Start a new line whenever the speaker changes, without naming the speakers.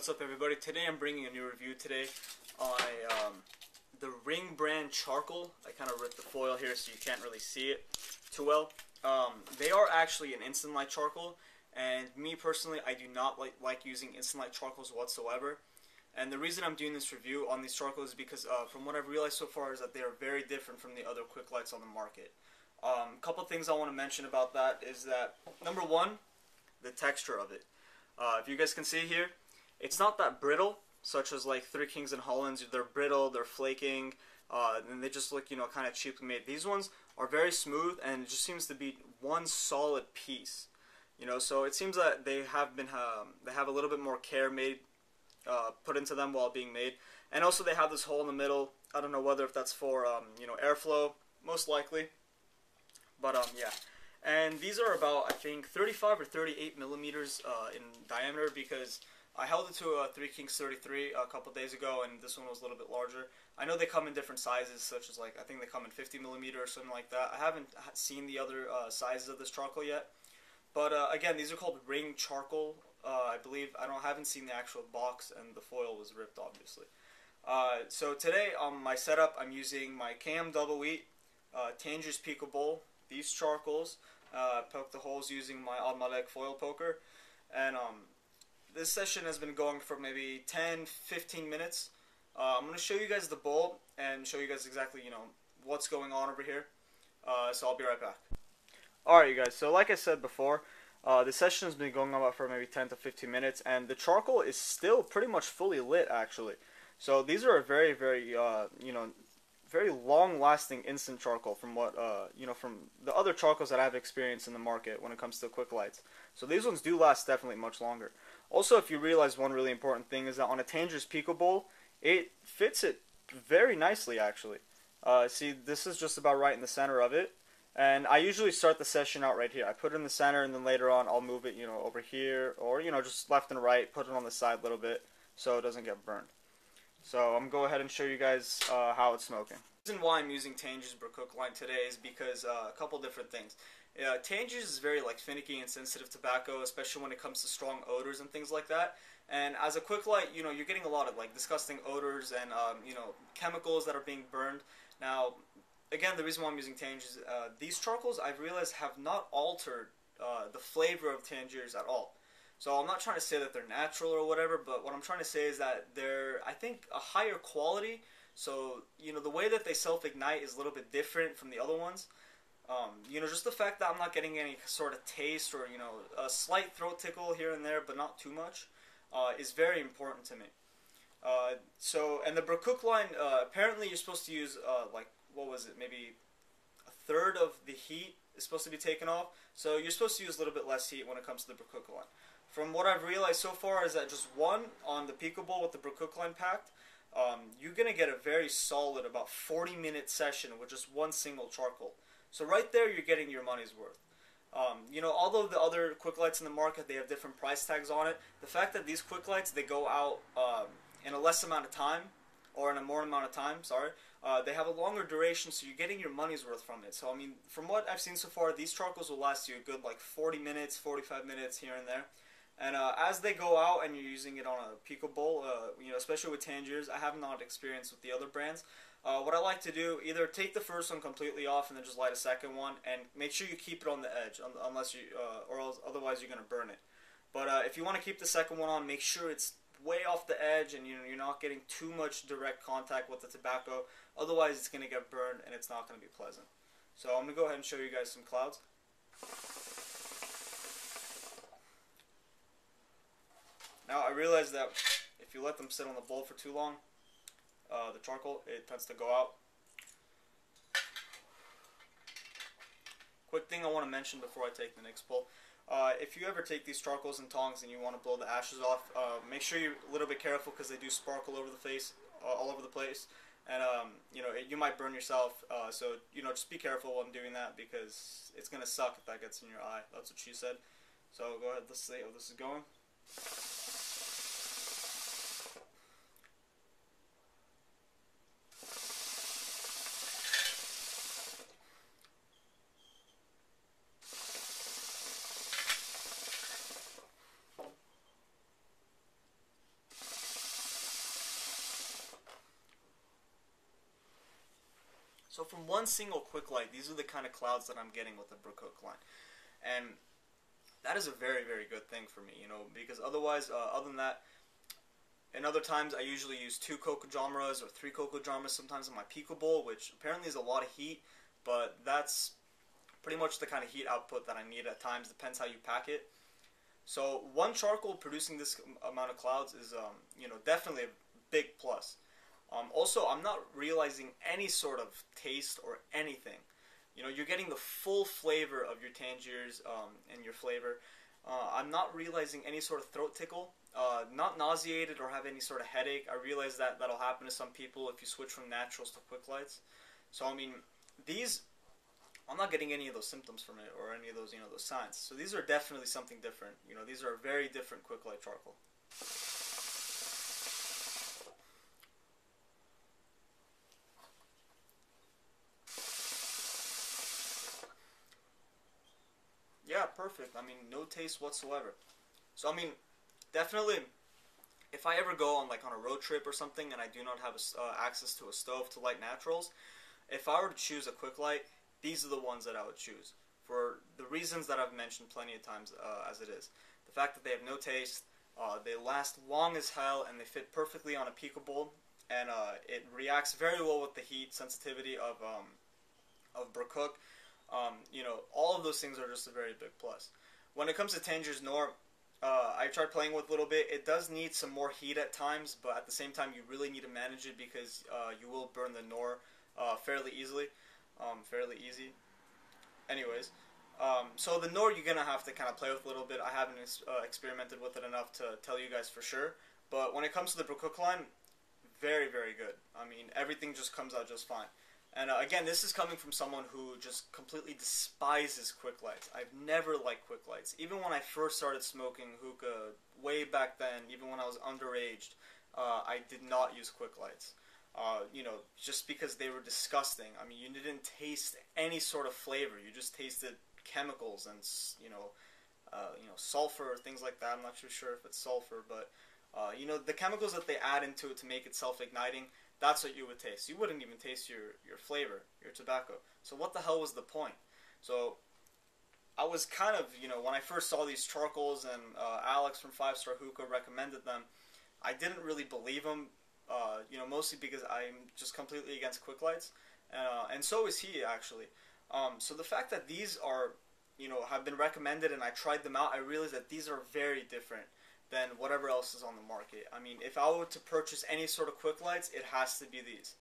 What's up, everybody? Today I'm bringing a new review today on the Ring brand charcoal. I kind of ripped the foil here so you can't really see it too well. They are actually an instant light charcoal, and me personally, I do not like using instant light charcoals whatsoever. And the reason I'm doing this review on these charcoals is because from what I've realized so far is that they are very different from the other quick lights on the market. A couple things I want to mention about that is that, number one, the texture of it. If you guys can see here, it's not that brittle, such as like Three Kings and Hollands. They're brittle, they're flaking, and they just look, kind of cheaply made. These ones are very smooth, and it just seems to be one solid piece. So it seems that they have a little bit more care made, put into them while being made, and also they have this hole in the middle. I don't know whether if that's for airflow, most likely, but yeah. And these are about, I think, 35 or 38 millimeters in diameter, because I held it to a Three Kings 33 a couple days ago, and this one was a little bit larger. I know they come in different sizes, such as I think they come in 50 millimeter or something like that. I haven't seen the other sizes of this charcoal yet, but again, these are called Ring charcoal. I believe I haven't seen the actual box, and the foil was ripped, obviously. So today on my setup, I'm using my KM Double Wheat Tangiers Pico Bowl. These charcoals, poke the holes using my Al-Malek foil poker, and this session has been going for maybe 10-15 minutes. I'm going to show you guys the bowl and show you guys exactly, what's going on over here. So I'll be right back. Alright, you guys, so like I said before, the session has been going on for maybe 10 to 15 minutes, and the charcoal is still pretty much fully lit, actually. So these are a very, very, very long-lasting instant charcoal from what, from the other charcoals that I've experienced in the market when it comes to quick lights. So these ones do last definitely much longer. Also, if you realize, one really important thing is that on a Tangiers Pico Bowl, it fits it very nicely, actually. See, this is just about right in the center of it. And I usually start the session out right here. I put it in the center, and then later on I'll move it, over here, or, just left and right, put it on the side a little bit so it doesn't get burned. So I'm going to go ahead and show you guys how it's smoking. The reason why I'm using Tangiers Brookhook line today is because a couple different things. Tangiers is very finicky and sensitive tobacco, especially when it comes to strong odors and things like that. And as a quick light, you're getting a lot of disgusting odors and chemicals that are being burned. Now, again, the reason why I'm using Tangiers, these charcoals I've realized have not altered the flavor of Tangiers at all. So I'm not trying to say that they're natural or whatever, but what I'm trying to say is that they're, I think, a higher quality. So, the way that they self-ignite is a little bit different from the other ones. Just the fact that I'm not getting any sort of taste or, a slight throat tickle here and there, but not too much, is very important to me. And the Brookhook line, apparently you're supposed to use, what was it, maybe a third of the heat is supposed to be taken off. So you're supposed to use a little bit less heat when it comes to the Brookhook line. From what I've realized so far is that just one on the Pico Bowl with the Brookhook line packed, you're going to get a very solid about 40-minute session with just one single charcoal. So right there, you're getting your money's worth. Although the other quick lights in the market, they have different price tags on it, the fact that these quick lights, they go out in a less amount of time, or in a more amount of time, they have a longer duration, so you're getting your money's worth from it. So, I mean, from what I've seen so far, these charcoals will last you a good 40 minutes, 45 minutes here and there. And as they go out and you're using it on a Pico Bowl, especially with Tangiers, I have not experienced with the other brands. What I like to do, either take the first one completely off and then just light a second one, and make sure you keep it on the edge, unless you, or else, otherwise you're gonna burn it. But if you want to keep the second one on, make sure it's way off the edge, and you're not getting too much direct contact with the tobacco. Otherwise, it's gonna get burned, and it's not gonna be pleasant. So I'm gonna go ahead and show you guys some clouds. Now, I realize that if you let them sit on the bowl for too long, the charcoal, it tends to go out. Quick thing I want to mention before I take the next pull. If you ever take these charcoals and tongs and you want to blow the ashes off, make sure you're a little bit careful, because they do sparkle over the face, all over the place. And, you might burn yourself. So, just be careful when doing that, because it's going to suck if that gets in your eye. That's what she said. So go ahead, let's see how this is going. So from one single quick light, these are the kind of clouds that I'm getting with the Brookhook line. And that is a very, very good thing for me, because otherwise, other than that, and other times I usually use 2 Kokojamas or 3 Kokojamas sometimes in my Pico Bowl, which apparently is a lot of heat, but that's pretty much the kind of heat output that I need at times. Depends how you pack it. So one charcoal producing this amount of clouds is, definitely a big plus. Also, I'm not realizing any sort of taste or anything. You're getting the full flavor of your Tangiers and your flavor. I'm not realizing any sort of throat tickle. Not nauseated or have any sort of headache. I realize that that'll happen to some people if you switch from naturals to quick lights. So I mean, these, I'm not getting any of those symptoms from it or any of those those signs. So these are definitely something different. These are very different quick light charcoal. Yeah, perfect. I mean, no taste whatsoever. So I mean, definitely, if I ever go on on a road trip or something and I do not have access to a stove to light naturals, if I were to choose a quick light, these are the ones that I would choose for the reasons that I've mentioned plenty of times as it is. The fact that they have no taste, they last long as hell, and they fit perfectly on a Pico Bowl, and it reacts very well with the heat sensitivity of Brookhook. All of those things are just a very big plus. When it comes to Tangiers Nor, I tried playing with a little bit. It does need some more heat at times, but at the same time, you really need to manage it because you will burn the Nor fairly easily. Fairly easy. Anyways, so the Nor you're going to have to kind of play with a little bit. I haven't experimented with it enough to tell you guys for sure. But when it comes to the Brookhook line, very, very good. I mean, everything just comes out just fine. And again, this is coming from someone who just completely despises quick lights. I've never liked quick lights. Even when I first started smoking hookah way back then, even when I was underaged, I did not use quick lights. Just because they were disgusting. I mean, you didn't taste any sort of flavor. You just tasted chemicals and, sulfur, things like that. I'm not too sure if it's sulfur, but, the chemicals that they add into it to make it self-igniting, that's what you would taste. You wouldn't even taste your flavor, your tobacco. So what the hell was the point? So I was kind of, when I first saw these charcoals and Alex from 5 Star Hookah recommended them, I didn't really believe him, mostly because I'm just completely against quick lights. And so is he, actually. So the fact that these are, have been recommended and I tried them out, I realized that these are very different than whatever else is on the market. I mean, if I were to purchase any sort of quick lights, it has to be these.